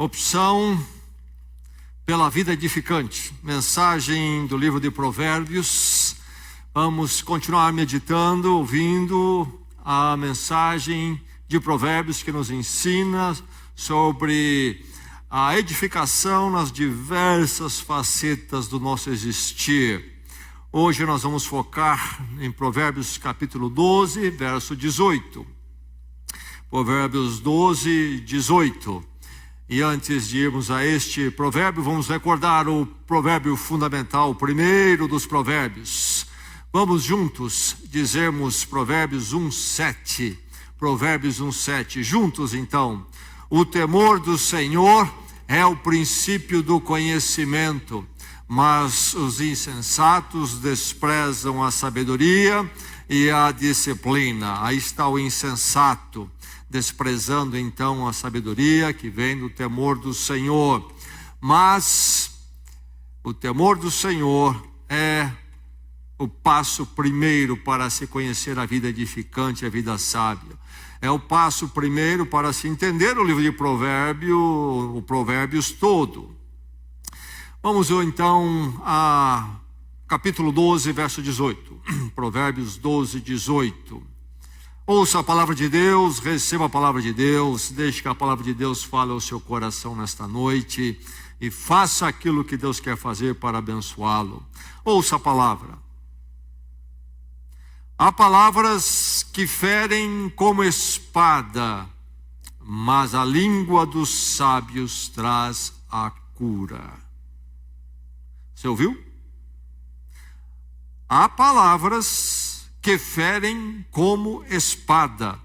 Opção pela vida edificante. Mensagem do livro de Provérbios. Vamos continuar meditando, ouvindo a mensagem de Provérbios que nos ensina sobre a edificação nas diversas facetas do nosso existir. Hoje nós vamos focar em Provérbios capítulo 12, verso 18. Provérbios 12, 18. E antes de irmos a este provérbio, vamos recordar o provérbio fundamental, o primeiro dos provérbios. Vamos juntos dizermos Provérbios 1:7. Provérbios 1:7. Juntos então. O temor do Senhor é o princípio do conhecimento, mas os insensatos desprezam a sabedoria e a disciplina. Aí está o insensato, desprezando então a sabedoria que vem do temor do Senhor. Mas o temor do Senhor é o passo primeiro para se conhecer a vida edificante, a vida sábia. É o passo primeiro para se entender o livro de Provérbios todo. Vamos então a capítulo 12, verso 18. Provérbios 12, 18. Ouça a palavra de Deus, receba a palavra de Deus, deixe que a palavra de Deus fale ao seu coração nesta noite e faça aquilo que Deus quer fazer para abençoá-lo. Ouça a palavra. Há palavras que ferem como espada, mas a língua dos sábios traz a cura. Você ouviu? Há palavras que ferem como espada,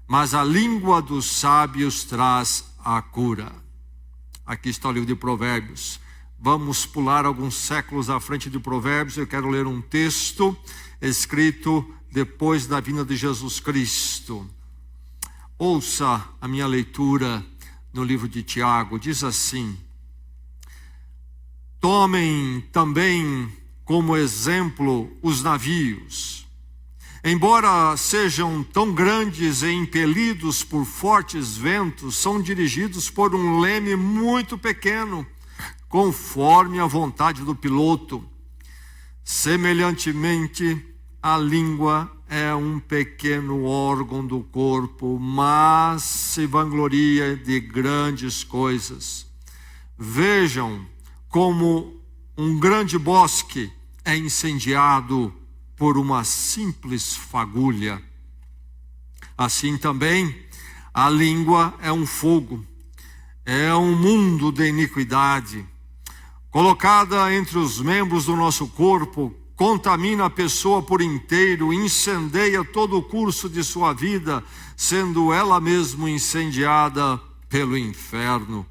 mas a língua dos sábios traz a cura. Aqui está o livro de Provérbios. Vamos pular alguns séculos à frente de Provérbios. Eu quero ler um texto escrito depois da vinda de Jesus Cristo. Ouça a minha leitura no livro de Tiago. Diz assim: tomem também como exemplo os navios. Embora sejam tão grandes e impelidos por fortes ventos, são dirigidos por um leme muito pequeno, conforme a vontade do piloto. Semelhantemente, a língua é um pequeno órgão do corpo, mas se vangloria de grandes coisas. Vejam como um grande bosque é incendiado por uma simples fagulha. Assim também, a língua é um fogo, é um mundo de iniquidade. Colocada entre os membros do nosso corpo, contamina a pessoa por inteiro, incendeia todo o curso de sua vida, sendo ela mesma incendiada pelo inferno.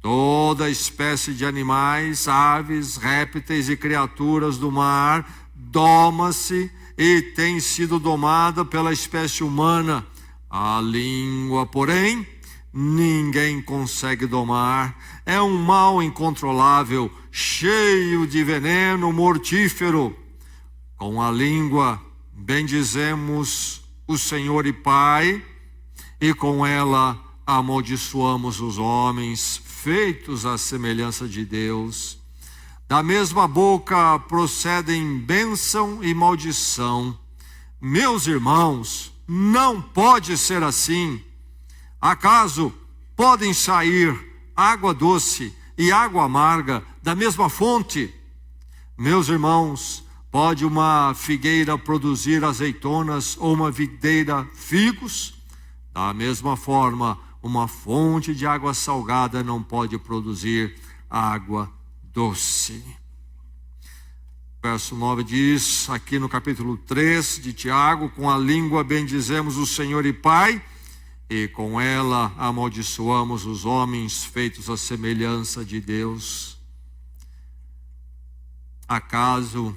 Toda espécie de animais, aves, répteis e criaturas do mar doma-se e tem sido domada pela espécie humana. A língua, porém, ninguém consegue domar. É um mal incontrolável, cheio de veneno mortífero. Com a língua bendizemos o Senhor e Pai, e com ela amaldiçoamos os homens, feitos à semelhança de Deus. Da mesma boca procedem bênção e maldição. Meus irmãos, não pode ser assim. Acaso podem sair água doce e água amarga da mesma fonte? Meus irmãos, pode uma figueira produzir azeitonas ou uma videira figos? Da mesma forma, uma fonte de água salgada não pode produzir água doce. Verso 9 diz, aqui no capítulo 3 de Tiago: com a língua bendizemos o Senhor e Pai, e com ela amaldiçoamos os homens feitos à semelhança de Deus. Acaso,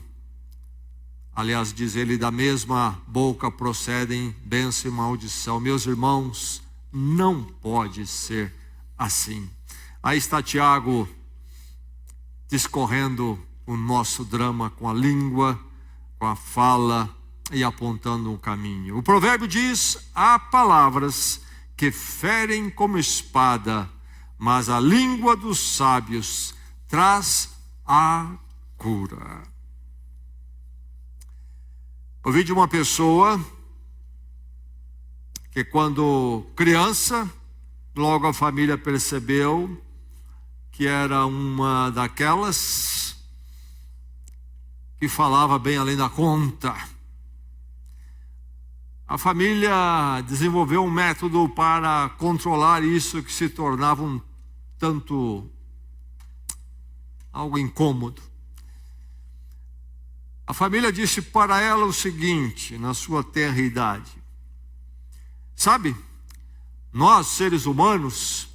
aliás, diz ele, da mesma boca procedem bênção e maldição. Meus irmãos, não pode ser assim. Aí está Tiago discorrendo o nosso drama com a língua, com a fala e apontando um caminho. O provérbio diz: há palavras que ferem como espada, mas a língua dos sábios traz a cura. Ouvi de uma pessoa que quando criança, logo a família percebeu que era uma daquelas que falava bem além da conta. A família desenvolveu um método para controlar isso, que se tornava um tanto algo incômodo. A família disse para ela o seguinte, na sua tenra idade: sabe, nós seres humanos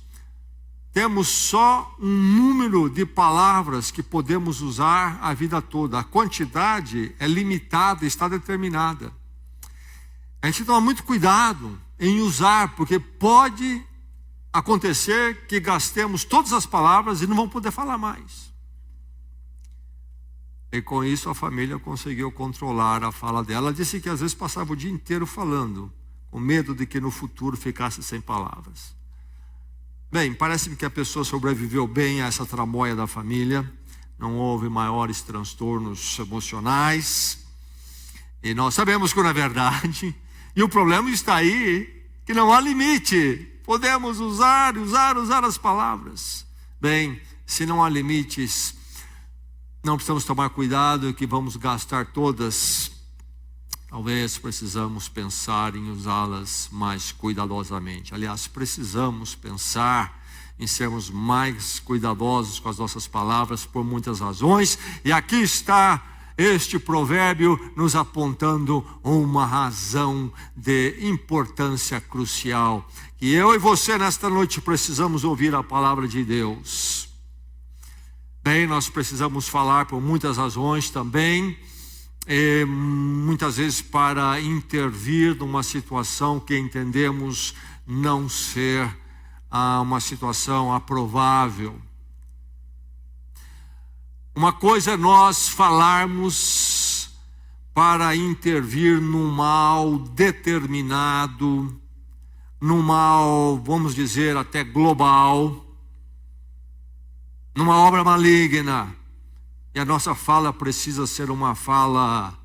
temos só um número de palavras que podemos usar a vida toda. A quantidade é limitada, está determinada. A gente toma muito cuidado em usar, porque pode acontecer que gastemos todas as palavras e não vamos poder falar mais. E com isso a família conseguiu controlar a fala dela. Ela disse que às vezes passava o dia inteiro falando, com medo de que no futuro ficasse sem palavras. Bem, parece-me que a pessoa sobreviveu bem a essa tramóia da família. Não houve maiores transtornos emocionais. E nós sabemos que não é verdade. E o problema está aí, que não há limite. Podemos usar as palavras. Bem, se não há limites, não precisamos tomar cuidado que vamos gastar todas. Talvez precisamos pensar em usá-las mais cuidadosamente. Aliás, precisamos pensar em sermos mais cuidadosos com as nossas palavras por muitas razões. E aqui está este provérbio nos apontando uma razão de importância crucial. Que eu e você nesta noite precisamos ouvir a palavra de Deus. Bem, nós precisamos falar por muitas razões também. Muitas vezes para intervir numa situação que entendemos não ser uma situação aprovável. Uma coisa é nós falarmos para intervir num mal determinado, num mal, vamos dizer, até global, numa obra maligna. E a nossa fala precisa ser uma fala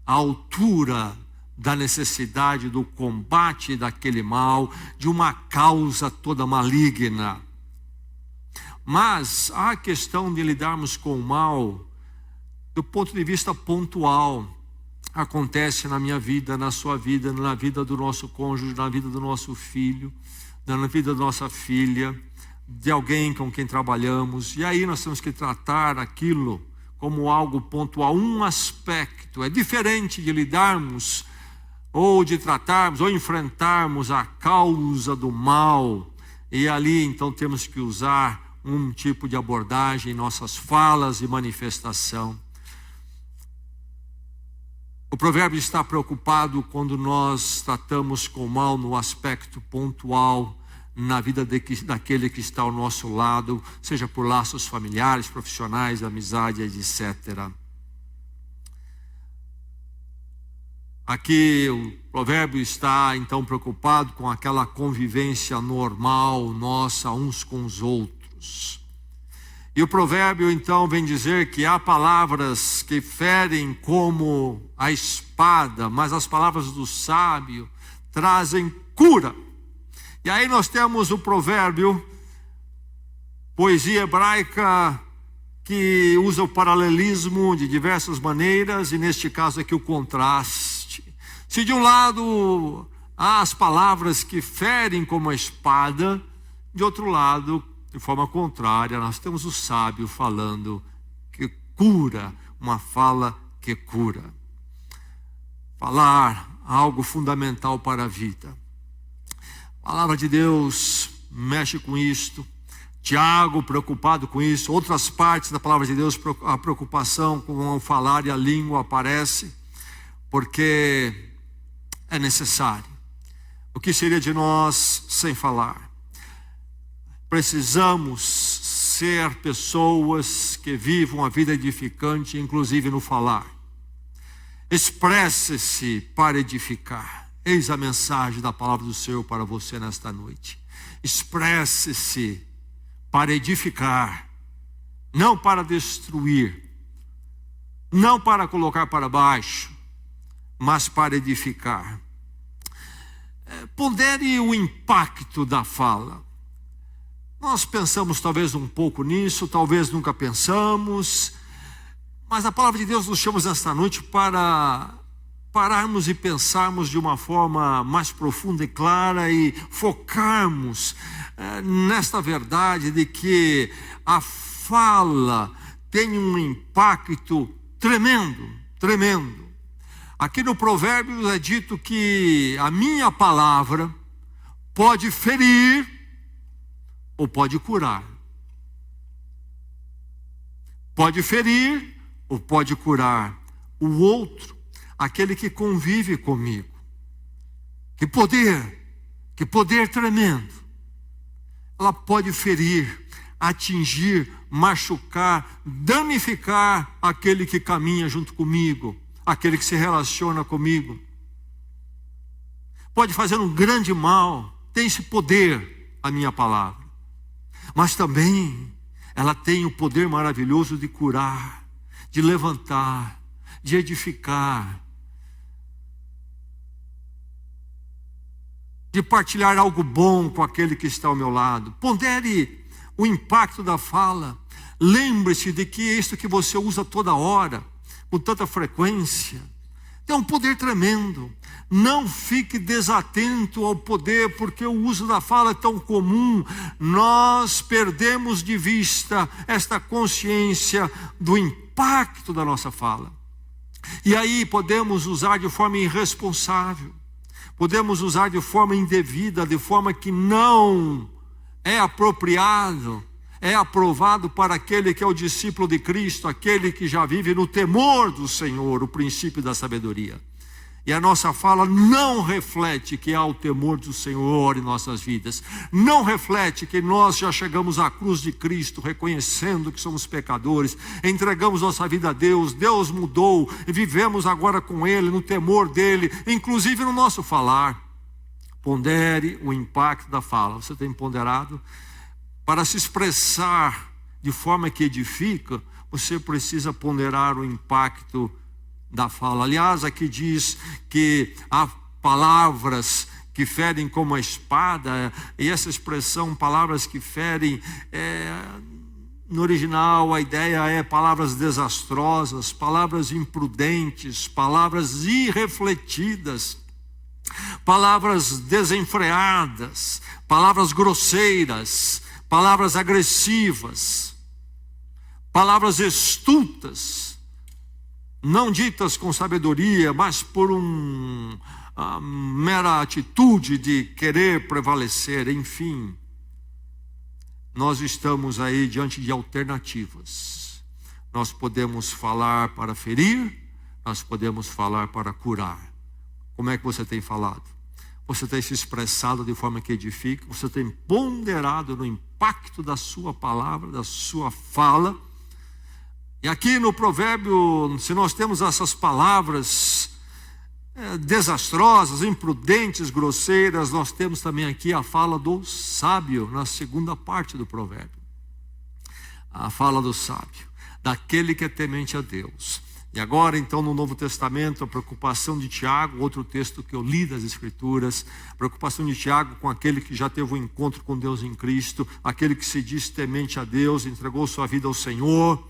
à altura da necessidade do combate daquele mal, de uma causa toda maligna. Mas a questão de lidarmos com o mal, do ponto de vista pontual, acontece na minha vida, na sua vida, na vida do nosso cônjuge, na vida do nosso filho, na vida da nossa filha, de alguém com quem trabalhamos. E aí nós temos que tratar aquilo como algo pontual, um aspecto. É diferente de lidarmos ou de tratarmos ou enfrentarmos a causa do mal. E ali então temos que usar um tipo de abordagem em nossas falas e manifestação. O provérbio está preocupado quando nós tratamos com o mal no aspecto pontual na vida daquele que está ao nosso lado, seja por laços familiares, profissionais, amizade, etc. Aqui o provérbio está então preocupado com aquela convivência normal nossa uns com os outros. E o provérbio então vem dizer que há palavras que ferem como a espada, mas as palavras do sábio trazem cura. E aí nós temos o provérbio, poesia hebraica, que usa o paralelismo de diversas maneiras, e neste caso aqui o contraste. Se de um lado há as palavras que ferem como a espada, de outro lado, de forma contrária, nós temos o sábio falando que cura, uma fala que cura. Falar algo fundamental para a vida. A palavra de Deus mexe com isto. Tiago preocupado com isso. Outras partes da palavra de Deus, a preocupação com o falar e a língua aparece, porque é necessário. O que seria de nós sem falar? Precisamos ser pessoas que vivam a vida edificante, inclusive no falar. Expresse-se para edificar. Eis a mensagem da palavra do Senhor para você nesta noite. Expresse-se para edificar, não para destruir, não para colocar para baixo, mas para edificar. Pondere o impacto da fala. Nós pensamos talvez um pouco nisso, talvez nunca pensamos, mas a palavra de Deus nos chama nesta noite para pararmos e pensarmos de uma forma mais profunda e clara e focarmos nesta verdade de que a fala tem um impacto tremendo, tremendo. Aqui no Provérbios é dito que a minha palavra pode ferir ou pode curar. Pode ferir ou pode curar o outro, aquele que convive comigo. Que poder tremendo. Ela pode ferir, atingir, machucar, danificar aquele que caminha junto comigo, aquele que se relaciona comigo. Pode fazer um grande mal, tem esse poder, a minha palavra. Mas também ela tem o poder maravilhoso de curar, de levantar, de edificar, de partilhar algo bom com aquele que está ao meu lado. Pondere o impacto da fala. Lembre-se de que isso que você usa toda hora, com tanta frequência, tem um poder tremendo. Não fique desatento ao poder, porque o uso da fala é tão comum. Nós perdemos de vista esta consciência do impacto da nossa fala. E aí podemos usar de forma irresponsável, podemos usar de forma indevida, de forma que não é apropriado, é aprovado para aquele que é o discípulo de Cristo, aquele que já vive no temor do Senhor, o princípio da sabedoria. E a nossa fala não reflete que há o temor do Senhor em nossas vidas. Não reflete que nós já chegamos à cruz de Cristo, reconhecendo que somos pecadores, entregamos nossa vida a Deus, Deus mudou, e vivemos agora com Ele, no temor dEle, inclusive no nosso falar. Pondere o impacto da fala. Você tem ponderado? Para se expressar de forma que edifica, você precisa ponderar o impacto da fala. Aliás, aqui diz que há palavras que ferem como a espada, e essa expressão, palavras que ferem, no original a ideia é palavras desastrosas, palavras imprudentes, palavras irrefletidas, palavras desenfreadas, palavras grosseiras, palavras agressivas, palavras estultas, não ditas com sabedoria, mas por mera atitude de querer prevalecer. Enfim, nós estamos aí diante de alternativas. Nós podemos falar para ferir, nós podemos falar para curar. Como é que você tem falado? Você tem se expressado de forma que edifica? Você tem ponderado no impacto da sua palavra, da sua fala? E aqui no provérbio, se nós temos essas palavras desastrosas, imprudentes, grosseiras, nós temos também aqui a fala do sábio, na segunda parte do provérbio. A fala do sábio, daquele que é temente a Deus. E agora então no Novo Testamento, a preocupação de Tiago, outro texto que eu li das Escrituras, a preocupação de Tiago com aquele que já teve um encontro com Deus em Cristo, aquele que se diz temente a Deus, entregou sua vida ao Senhor.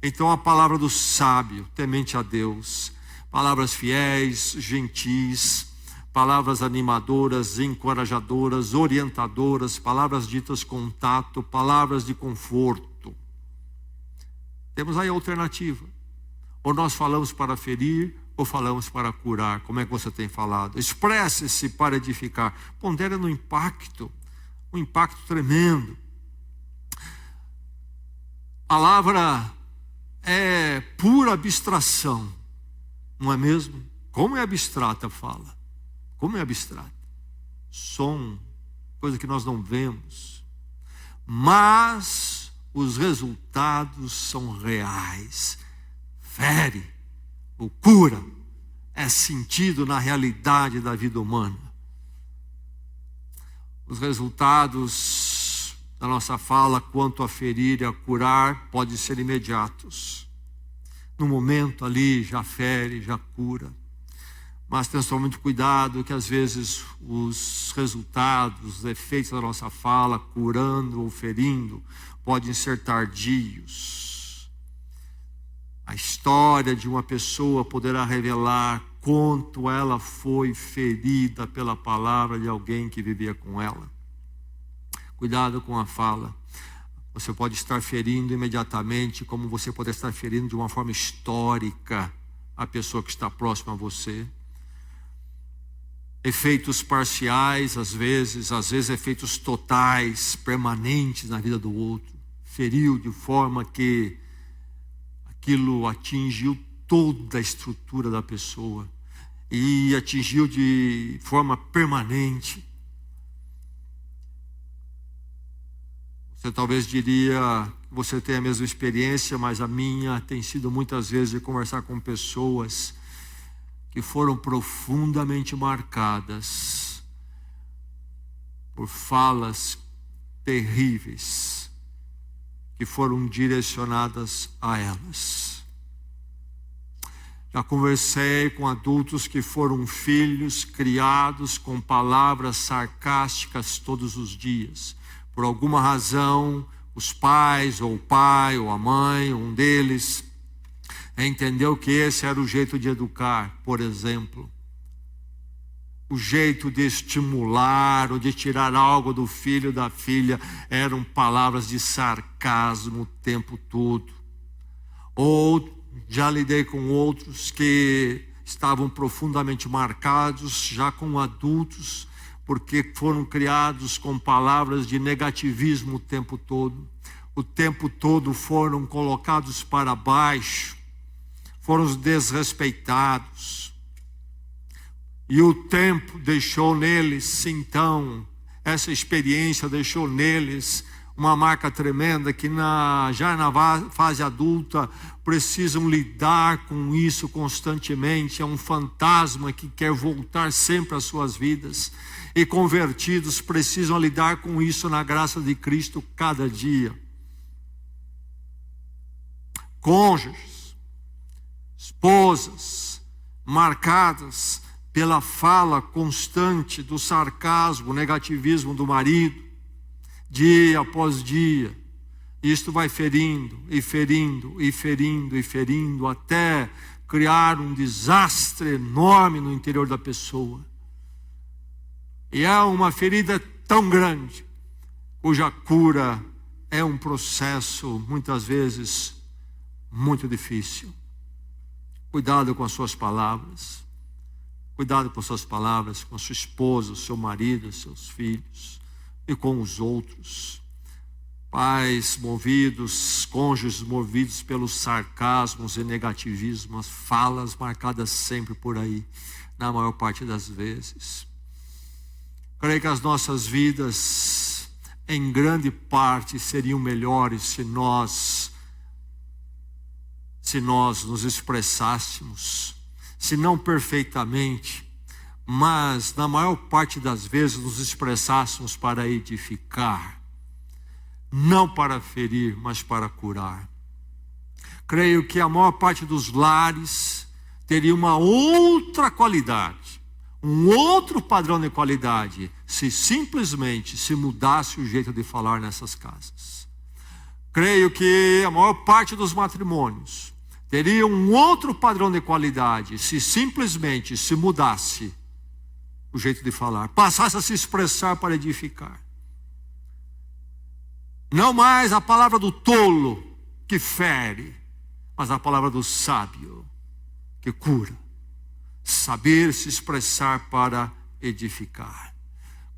Então a palavra do sábio, temente a Deus, palavras fiéis, gentis, palavras animadoras, encorajadoras, orientadoras, palavras ditas com tato, palavras de conforto. Temos aí a alternativa. Ou nós falamos para ferir, ou falamos para curar. Como é que você tem falado? Expresse-se para edificar. Pondere no impacto, um impacto tremendo. Palavra é pura abstração, não é mesmo? Como é abstrata a fala? Como é abstrata? Som, coisa que nós não vemos. Mas os resultados são reais. Fere, ou cura, é sentido na realidade da vida humana. Os resultados da nossa fala, quanto a ferir e a curar, podem ser imediatos. No momento ali, já fere, já cura. Mas temos que tomar muito cuidado, que às vezes os resultados, os efeitos da nossa fala, curando ou ferindo, podem ser tardios. A história de uma pessoa poderá revelar quanto ela foi ferida pela palavra de alguém que vivia com ela. Cuidado com a fala. Você pode estar ferindo imediatamente, como você pode estar ferindo de uma forma histórica a pessoa que está próxima a você. Efeitos parciais, às vezes efeitos totais, permanentes na vida do outro. Feriu de forma que aquilo atingiu toda a estrutura da pessoa e atingiu de forma permanente. Você talvez diria que você tem a mesma experiência, mas a minha tem sido muitas vezes de conversar com pessoas que foram profundamente marcadas por falas terríveis que foram direcionadas a elas. Já conversei com adultos que foram filhos criados com palavras sarcásticas todos os dias. Por alguma razão, os pais, ou o pai, ou a mãe, um deles, entendeu que esse era o jeito de educar, por exemplo. O jeito de estimular ou de tirar algo do filho ou da filha eram palavras de sarcasmo o tempo todo. Ou já lidei com outros que estavam profundamente marcados, já com adultos, porque foram criados com palavras de negativismo o tempo todo. O tempo todo foram colocados para baixo, foram desrespeitados. E o tempo deixou neles, então, essa experiência deixou neles uma marca tremenda que já na fase adulta precisam lidar com isso constantemente. É um fantasma que quer voltar sempre às suas vidas. E convertidos precisam lidar com isso na graça de Cristo cada dia. Cônjuges, esposas, marcadas pela fala constante do sarcasmo, negativismo do marido, dia após dia. Isto vai ferindo, e ferindo, e ferindo, e ferindo, até criar um desastre enorme no interior da pessoa. E é uma ferida tão grande, cuja cura é um processo, muitas vezes, muito difícil. Cuidado com as suas palavras. Cuidado com suas palavras, com a sua esposa, seu marido, seus filhos e com os outros. Pais movidos, cônjuges movidos pelos sarcasmos e negativismos, falas marcadas sempre por aí, na maior parte das vezes. Creio que as nossas vidas, em grande parte, seriam melhores se nós nos expressássemos, se não perfeitamente, mas na maior parte das vezes nos expressássemos para edificar, não para ferir, mas para curar. Creio que a maior parte dos lares teria uma outra qualidade, um outro padrão de qualidade, se simplesmente se mudasse o jeito de falar nessas casas. Creio que a maior parte dos matrimônios teria um outro padrão de qualidade se simplesmente se mudasse o jeito de falar, passasse a se expressar para edificar. Não mais a palavra do tolo que fere, mas a palavra do sábio que cura. Saber se expressar para edificar.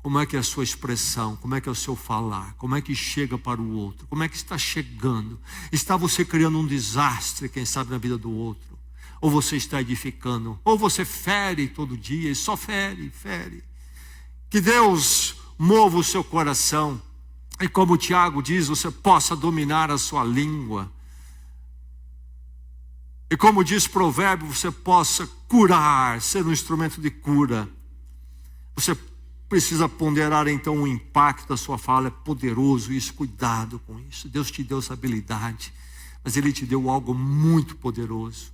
Como é que é a sua expressão? Como é que é o seu falar? Como é que chega para o outro? Como é que está chegando? Está você criando um desastre, quem sabe, na vida do outro? Ou você está edificando? Ou você fere todo dia e só fere, fere? Que Deus mova o seu coração. E como o Tiago diz, você possa dominar a sua língua. E como diz o provérbio, você possa curar, ser um instrumento de cura. Você precisa ponderar então o impacto da sua fala. É poderoso isso, cuidado com isso. Deus te deu essa habilidade, mas Ele te deu algo muito poderoso.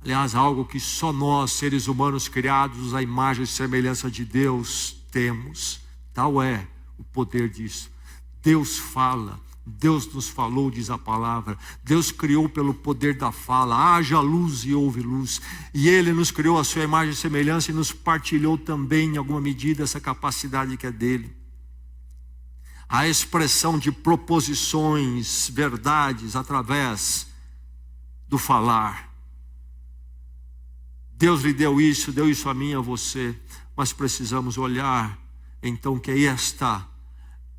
Aliás, algo que só nós, seres humanos criados à imagem e semelhança de Deus, temos. Tal é o poder disso. Deus fala, Deus nos falou, diz a palavra. Deus criou pelo poder da fala. Haja luz e houve luz. E Ele nos criou a sua imagem e semelhança e nos partilhou também, em alguma medida, essa capacidade que é dele. A expressão de proposições, verdades, através do falar. Deus lhe deu isso a mim e a você. Mas precisamos olhar, então, que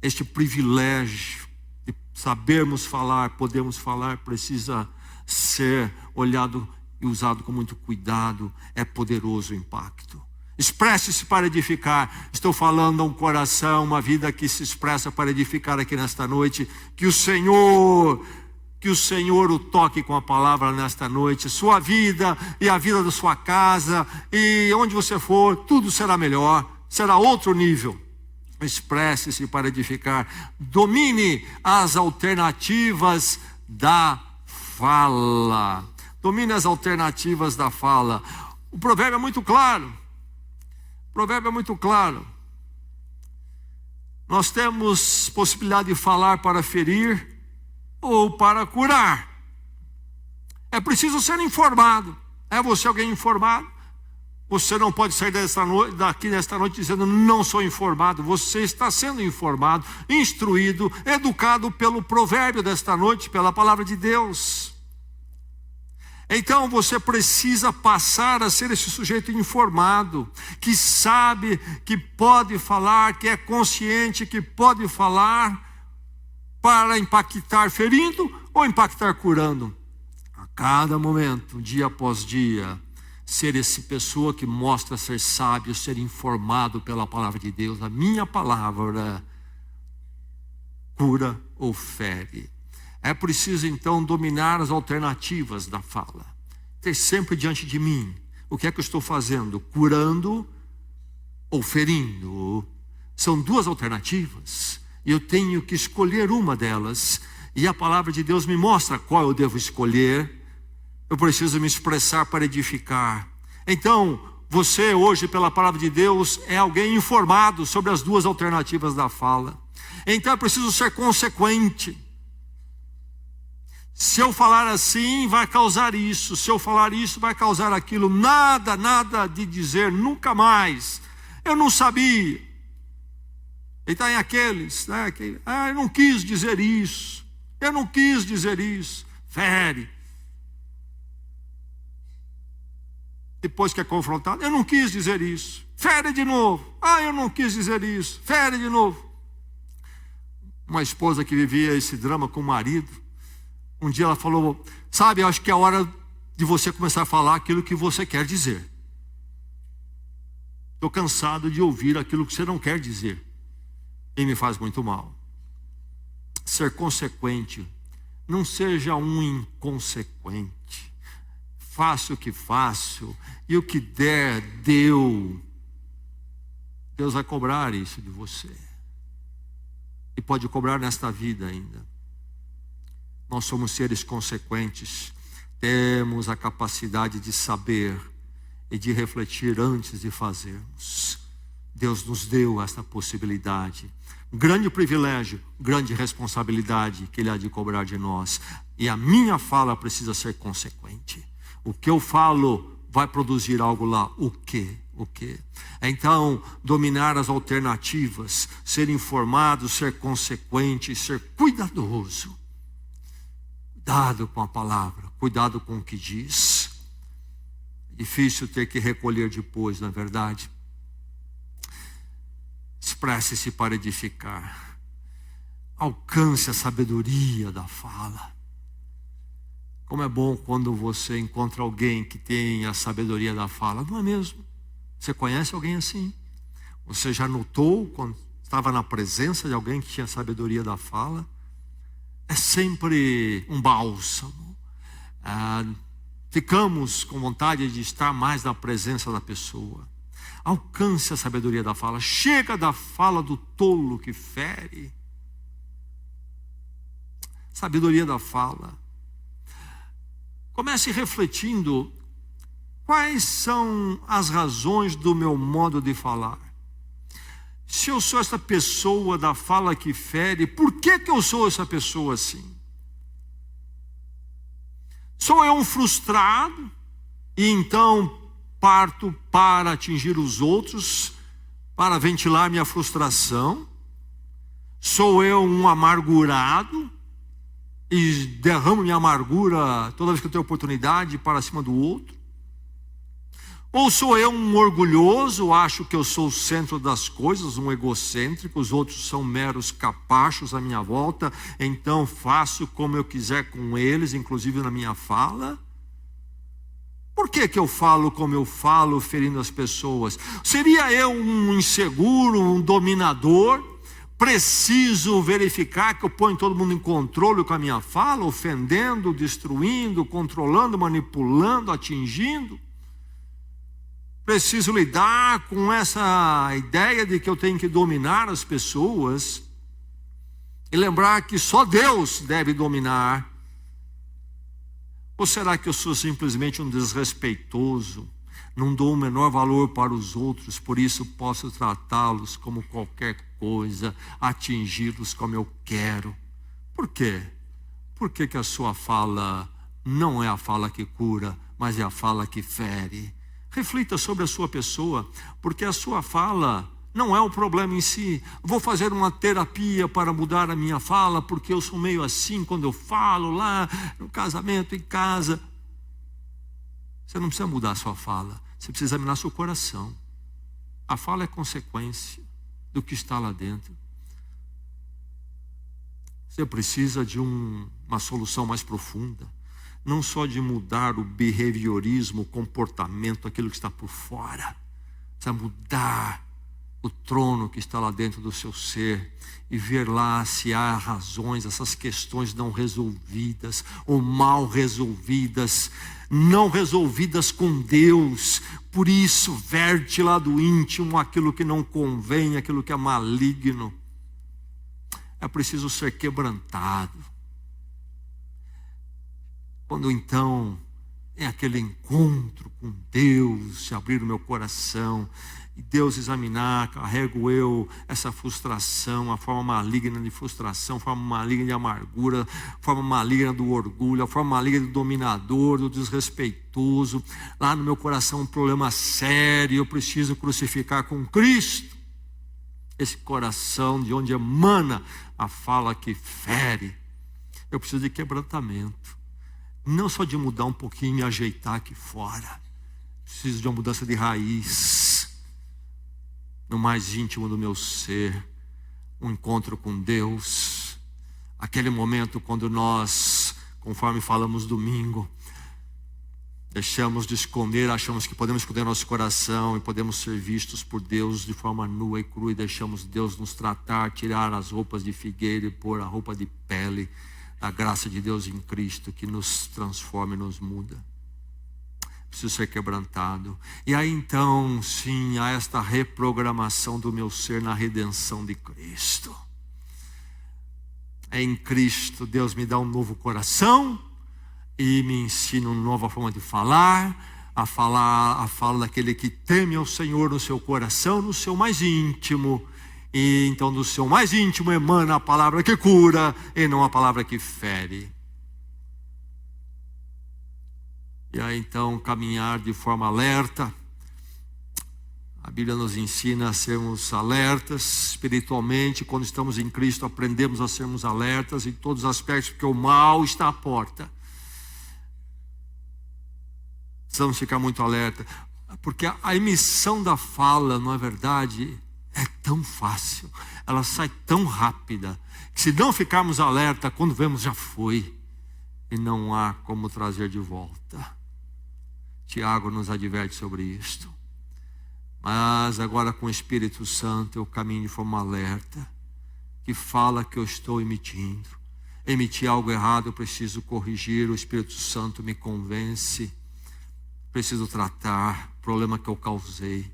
este privilégio de sabermos falar, podemos falar, precisa ser olhado e usado com muito cuidado. É poderoso o impacto. Expresse-se para edificar. Estou falando a um coração, uma vida que se expressa para edificar aqui nesta noite. Que o Senhor o toque com a palavra nesta noite. Sua vida e a vida da sua casa, e onde você for, tudo será melhor, será outro nível. Expresse-se para edificar. Domine as alternativas da fala. Domine as alternativas da fala. O provérbio é muito claro. Nós temos possibilidade de falar para ferir ou para curar. É preciso ser informado. É você alguém informado? Você não pode sair daqui nesta noite dizendo: não sou informado. Você está sendo informado, instruído, educado pelo provérbio desta noite, pela palavra de Deus. Então você precisa passar a ser esse sujeito informado, que sabe, que pode falar, que é consciente, que pode falar para impactar ferindo ou impactar curando. A cada momento, dia após dia, ser essa pessoa que mostra ser sábio, ser informado pela palavra de Deus. A minha palavra cura ou fere. É preciso então dominar as alternativas da fala. Ter sempre diante de mim: o que é que eu estou fazendo? Curando ou ferindo? São duas alternativas. E eu tenho que escolher uma delas. E a palavra de Deus me mostra qual eu devo escolher. Eu preciso me expressar para edificar. Então, você hoje, pela palavra de Deus, é alguém informado sobre as duas alternativas da fala. Então, eu preciso ser consequente. Se eu falar assim, vai causar isso. Se eu falar isso, vai causar aquilo. Nada de dizer nunca mais: eu não sabia. E está em aqueles, né, que, eu não quis dizer isso. Eu não quis dizer isso. Fere. Depois que é confrontado: eu não quis dizer isso. Fere de novo. Eu não quis dizer isso. Fere de novo. Uma esposa que vivia esse drama com o marido, um dia ela falou: sabe, eu acho que é a hora de você começar a falar aquilo que você quer dizer. Estou cansado de ouvir aquilo que você não quer dizer. E me faz muito mal. Ser consequente. Não seja um inconsequente. Faço o que faço, e o que der, deu. Deus vai cobrar isso de você. E pode cobrar nesta vida ainda. Nós somos seres consequentes. Temos a capacidade de saber e de refletir antes de fazermos. Deus nos deu esta possibilidade. Grande privilégio, grande responsabilidade que Ele há de cobrar de nós. E a minha fala precisa ser consequente. O que eu falo vai produzir algo lá. O quê? Então, dominar as alternativas, ser informado, ser consequente, ser cuidadoso. Cuidado com a palavra, cuidado com o que diz. É difícil ter que recolher depois, não é verdade? Expresse-se para edificar. Alcance a sabedoria da fala. Como é bom quando você encontra alguém que tem a sabedoria da fala, não é mesmo? Você conhece alguém assim? Você já notou quando estava na presença de alguém que tinha sabedoria da fala? É sempre um bálsamo. Ficamos com vontade de estar mais na presença da pessoa. Alcance a sabedoria da fala. Chega da fala do tolo que fere. Sabedoria da fala. Comece refletindo quais são as razões do meu modo de falar. Se eu sou essa pessoa da fala que fere, por que eu sou essa pessoa assim? Sou eu um frustrado e então parto para atingir os outros, para ventilar minha frustração? Sou eu um amargurado e derramo minha amargura toda vez que eu tenho oportunidade para cima do outro? Ou sou eu um orgulhoso, acho que eu sou o centro das coisas, um egocêntrico, os outros são meros capachos à minha volta, então faço como eu quiser com eles, inclusive na minha fala? Por que eu falo como eu falo, ferindo as pessoas? Seria eu um inseguro, um dominador? Preciso verificar que eu ponho todo mundo em controle com a minha fala, ofendendo, destruindo, controlando, manipulando, atingindo? Preciso lidar com essa ideia de que eu tenho que dominar as pessoas e lembrar que só Deus deve dominar? Ou será que eu sou simplesmente um desrespeitoso, não dou o menor valor para os outros, por isso posso tratá-los como qualquer coisa, atingi-los como eu quero? Por quê? Por que a sua fala não é a fala que cura, mas é a fala que fere? Reflita sobre a sua pessoa, porque a sua fala não é o problema em si. Vou fazer uma terapia para mudar a minha fala, porque eu sou meio assim quando eu falo lá no casamento, em casa. Você não precisa mudar a sua fala, você precisa examinar seu coração. A fala é consequência do que está lá dentro. Você precisa de uma solução mais profunda. Não só de mudar o behaviorismo, o comportamento, aquilo que está por fora. Precisa mudar o trono que está lá dentro do seu ser e ver lá se há razões, essas questões não resolvidas ou mal resolvidas, não resolvidas com Deus. Por isso, verte lá do íntimo aquilo que não convém, aquilo que é maligno. É preciso ser quebrantado. Quando então é aquele encontro com Deus, se abrir o meu coração, e Deus examinar, carrego eu essa frustração, a forma maligna de frustração, a forma maligna de amargura, a forma maligna do orgulho, a forma maligna do dominador, do desrespeitoso. Lá no meu coração um problema sério, eu preciso crucificar com Cristo esse coração de onde emana a fala que fere. Eu preciso de quebrantamento. Não só de mudar um pouquinho e ajeitar aqui fora. Preciso de uma mudança de raiz. No mais íntimo do meu ser. Um encontro com Deus. Aquele momento quando nós, conforme falamos domingo, deixamos de esconder, achamos que podemos esconder nosso coração e podemos ser vistos por Deus de forma nua e crua, e deixamos Deus nos tratar, tirar as roupas de figueira e pôr a roupa de pele. A graça de Deus em Cristo que nos transforma e nos muda. Preciso ser quebrantado. E aí então, sim, há esta reprogramação do meu ser na redenção de Cristo. É em Cristo, Deus me dá um novo coração e me ensina uma nova forma de falar, a fala daquele que teme ao Senhor no seu coração, no seu mais íntimo. E então do seu mais íntimo emana a palavra que cura e não a palavra que fere. E aí então caminhar de forma alerta. A Bíblia nos ensina a sermos alertas espiritualmente. Quando estamos em Cristo aprendemos a sermos alertas em todos os aspectos, porque o mal está à porta. Precisamos ficar muito alerta, porque a emissão da fala, não é verdade, é tão fácil, ela sai tão rápida, que se não ficarmos alerta, quando vemos já foi, e não há como trazer de volta. Tiago nos adverte sobre isto. Mas agora com o Espírito Santo eu caminho de forma alerta, que fala que eu estou emitindo. Emitir algo errado, eu preciso corrigir, o Espírito Santo me convence. Preciso tratar o problema que eu causei.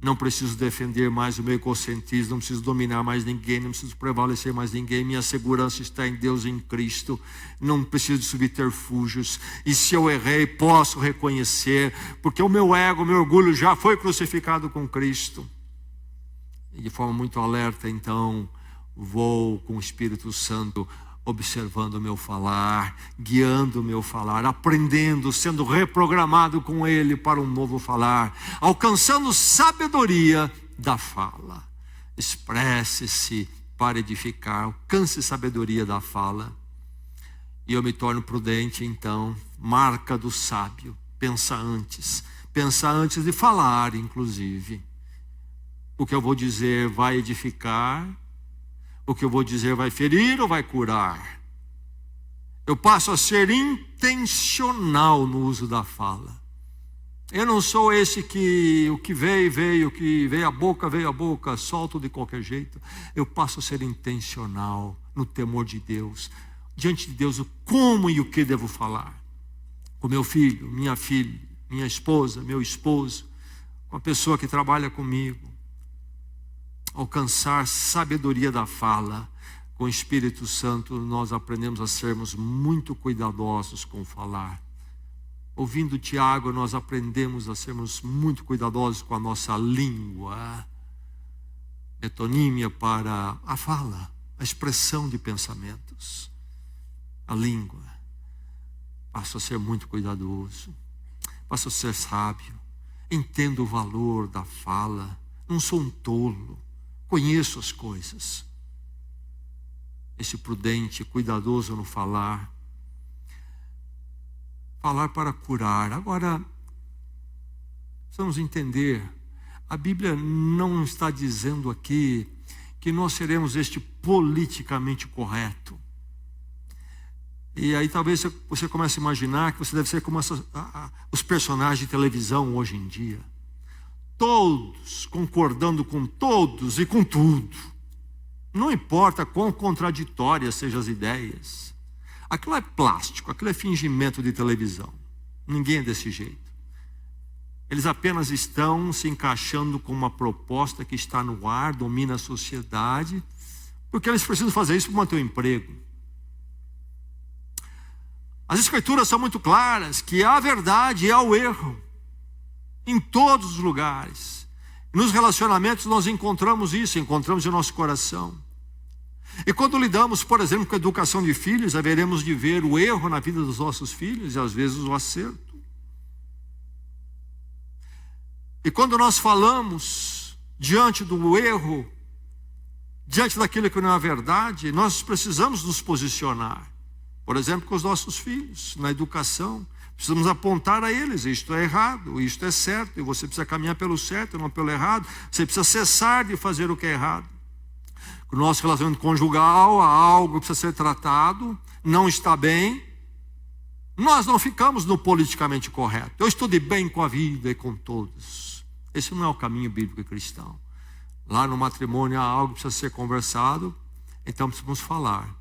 Não preciso defender mais o meu egocentrismo, não preciso dominar mais ninguém, não preciso prevalecer mais ninguém. Minha segurança está em Deus, em Cristo. Não preciso de subterfúgios. E se eu errei, posso reconhecer, porque o meu ego, o meu orgulho já foi crucificado com Cristo. E de forma muito alerta, então, vou com o Espírito Santo observando o meu falar, guiando o meu falar, aprendendo, sendo reprogramado com Ele para um novo falar, alcançando sabedoria da fala. Expresse-se para edificar, alcance sabedoria da fala. E eu me torno prudente, então, marca do sábio, pensa antes de falar, inclusive. O que eu vou dizer vai edificar, o que eu vou dizer vai ferir ou vai curar? Eu passo a ser intencional no uso da fala. Eu não sou esse que o que veio, o que veio à boca, solto de qualquer jeito. Eu passo a ser intencional no temor de Deus. Diante de Deus, o como e o que devo falar. Com meu filho, minha filha, minha esposa, meu esposo, com a pessoa que trabalha comigo. Alcançar sabedoria da fala. Com o Espírito Santo nós aprendemos a sermos muito cuidadosos com o falar. Ouvindo Tiago, nós aprendemos a sermos muito cuidadosos com a nossa língua. Metonímia para a fala, a expressão de pensamentos. A língua. Passo a ser muito cuidadoso. Passo a ser sábio. Entendo o valor da fala. Não sou um tolo. Conheço as coisas. Esse prudente, cuidadoso no falar. Falar para curar. Agora, precisamos entender. A Bíblia não está dizendo aqui que nós seremos este politicamente correto. E aí talvez você comece a imaginar que você deve ser como os personagens de televisão hoje em dia. Todos concordando com todos e com tudo. Não importa quão contraditórias sejam as ideias. Aquilo é plástico, aquilo é fingimento de televisão. Ninguém é desse jeito. Eles apenas estão se encaixando com uma proposta que está no ar, domina a sociedade, porque eles precisam fazer isso para manter o emprego. As Escrituras são muito claras que há verdade e há o erro. Em todos os lugares. Nos relacionamentos nós encontramos isso, encontramos em nosso coração. E quando lidamos, por exemplo, com a educação de filhos, haveremos de ver o erro na vida dos nossos filhos e às vezes o acerto. E quando nós falamos diante do erro, diante daquilo que não é verdade, nós precisamos nos posicionar. Por exemplo, com os nossos filhos, na educação. Precisamos apontar a eles, isto é errado, isto é certo, e você precisa caminhar pelo certo, não pelo errado. Você precisa cessar de fazer o que é errado. O nosso relacionamento conjugal, há algo que precisa ser tratado, não está bem. Nós não ficamos no politicamente correto. Eu estou de bem com a vida e com todos. Esse não é o caminho bíblico e cristão. Lá no matrimônio há algo que precisa ser conversado, então precisamos falar.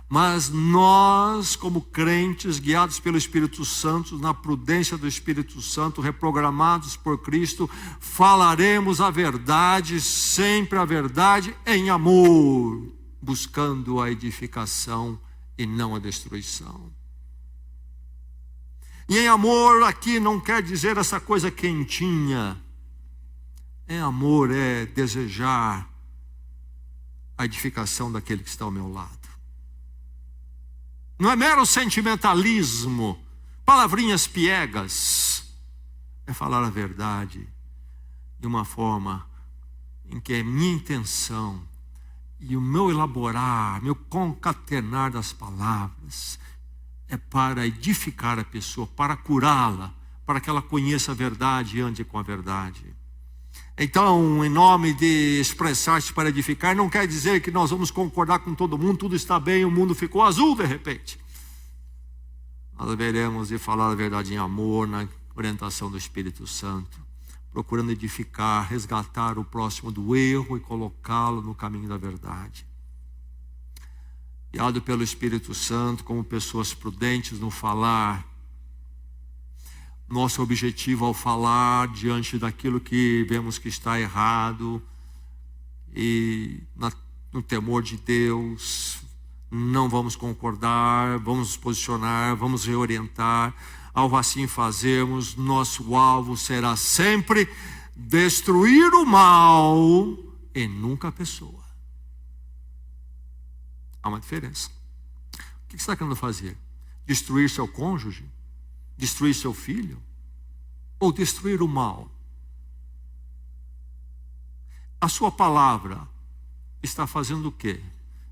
Mas nós, como crentes, guiados pelo Espírito Santo, na prudência do Espírito Santo, reprogramados por Cristo, falaremos a verdade, sempre a verdade, em amor, buscando a edificação e não a destruição. E em amor aqui não quer dizer essa coisa quentinha. Em amor é desejar a edificação daquele que está ao meu lado. Não é mero sentimentalismo, palavrinhas piegas. É falar a verdade de uma forma em que a minha intenção e o meu elaborar, meu concatenar das palavras é para edificar a pessoa, para curá-la, para que ela conheça a verdade e ande com a verdade. Então, em nome de expressar-se para edificar, não quer dizer que nós vamos concordar com todo mundo, tudo está bem, o mundo ficou azul de repente. Nós deveremos de falar a verdade em amor, na orientação do Espírito Santo, procurando edificar, resgatar o próximo do erro e colocá-lo no caminho da verdade. Guiado pelo Espírito Santo, como pessoas prudentes no falar, Nosso objetivo ao falar diante daquilo que vemos que está errado e no temor de Deus, não vamos concordar, vamos nos posicionar, vamos reorientar. Ao assim fazermos, nosso alvo será sempre destruir o mal e nunca a pessoa. Há uma diferença. O que você está querendo fazer? Destruir seu cônjuge? Destruir seu filho? Ou destruir o mal? A sua palavra está fazendo o quê?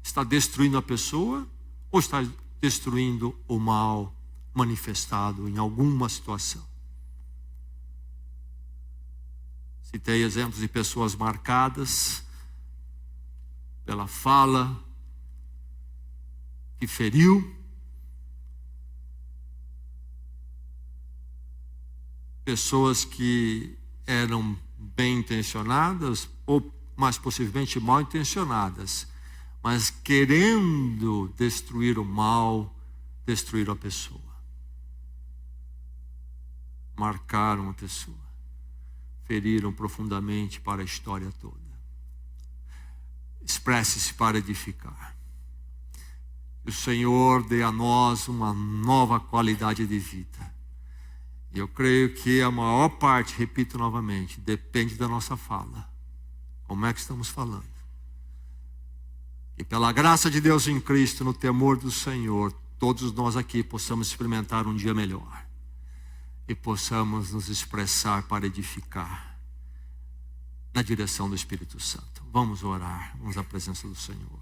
Está destruindo a pessoa ou está destruindo o mal manifestado em alguma situação? Citei exemplos de pessoas marcadas pela fala que feriu, pessoas que eram bem intencionadas ou mais possivelmente mal intencionadas, mas querendo destruir o mal, destruir a pessoa. Marcaram a pessoa, feriram profundamente para a história toda. Expresse-se para edificar. Que o Senhor dê a nós uma nova qualidade de vida. E eu creio que a maior parte, repito novamente, depende da nossa fala. Como é que estamos falando? E pela graça de Deus em Cristo, no temor do Senhor, todos nós aqui possamos experimentar um dia melhor. E possamos nos expressar para edificar na direção do Espírito Santo. Vamos orar, vamos à presença do Senhor.